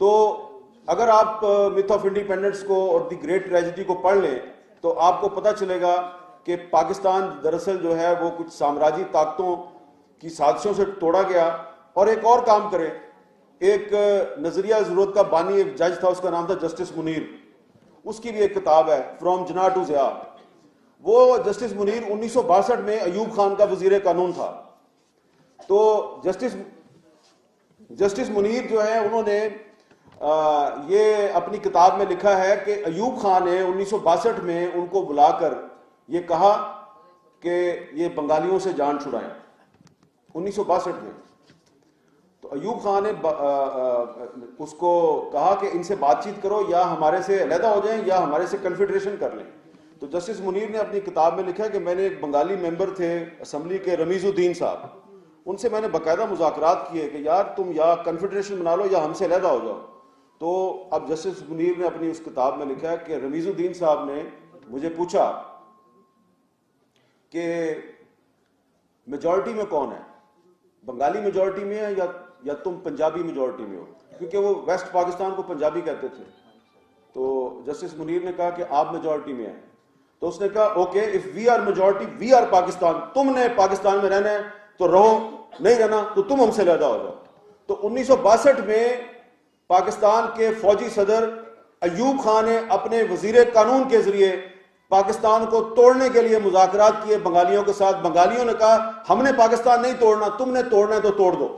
تو اگر آپ میتھ آف انڈیپینڈنس کو اور دی گریٹ ٹریجڈی کو پڑھ لیں تو آپ کو پتہ چلے گا کہ پاکستان دراصل جو ہے وہ کچھ سامراجی طاقتوں کی سازشوں سے توڑا گیا. اور ایک اور کام کرے, ایک نظریہ ضرورت کا بانی ایک جج تھا, اس کا نام تھا جسٹس منیر, اس کی بھی ایک کتاب ہے فرام جناح ٹو ضیاء. وہ جسٹس منیر 1962 میں ایوب خان کا وزیر قانون تھا. تو جسٹس منیر جو ہے انہوں نے یہ اپنی کتاب میں لکھا ہے کہ ایوب خان نے 1962 میں ان کو بلا کر یہ کہا کہ یہ بنگالیوں سے جان چھڑائیں, 1962 میں. تو ایوب خان نے اس کو کہا کہ ان سے بات چیت کرو, یا ہمارے سے علیحدہ ہو جائیں یا ہمارے سے کنفیڈریشن کر لیں. تو جسٹس منیر نے اپنی کتاب میں لکھا کہ میں نے ایک بنگالی ممبر تھے اسمبلی کے رمیز الدین صاحب, ان سے میں نے باقاعدہ مذاکرات کیے کہ یار تم یا کنفیڈریشن بنا لو یا ہم سے علیحدہ ہو جاؤ. تو اب جسٹس منیر نے اپنی اس کتاب میں لکھا ہے کہ رمیز الدین صاحب نے مجھے پوچھا کہ میجورٹی میں کون ہے, بنگالی میجورٹی میں ہے یا تم پنجابی میجورٹی میں ہو, کیونکہ وہ ویسٹ پاکستان کو پنجابی کہتے تھے. تو جسٹس منیر نے کہا کہ آپ میجورٹی میں ہیں. تو اس نے کہا okay, if we are majority we are Pakistan, تم نے پاکستان میں رہنا ہے تو رہو, نہیں رہنا تو تم ہم سے علیحدہ ہو جاؤ. تو 1962 میں پاکستان کے فوجی صدر ایوب خان نے اپنے وزیر قانون کے ذریعے پاکستان کو توڑنے کے لیے مذاکرات کیے بنگالیوں کے ساتھ. بنگالیوں نے کہا ہم نے پاکستان نہیں توڑنا, تم نے توڑنا ہے تو توڑ دو.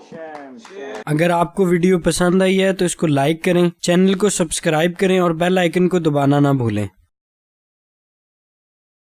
اگر آپ کو ویڈیو پسند آئی ہے تو اس کو لائک کریں, چینل کو سبسکرائب کریں اور بیل آئیکن کو دبانا نہ بھولیں.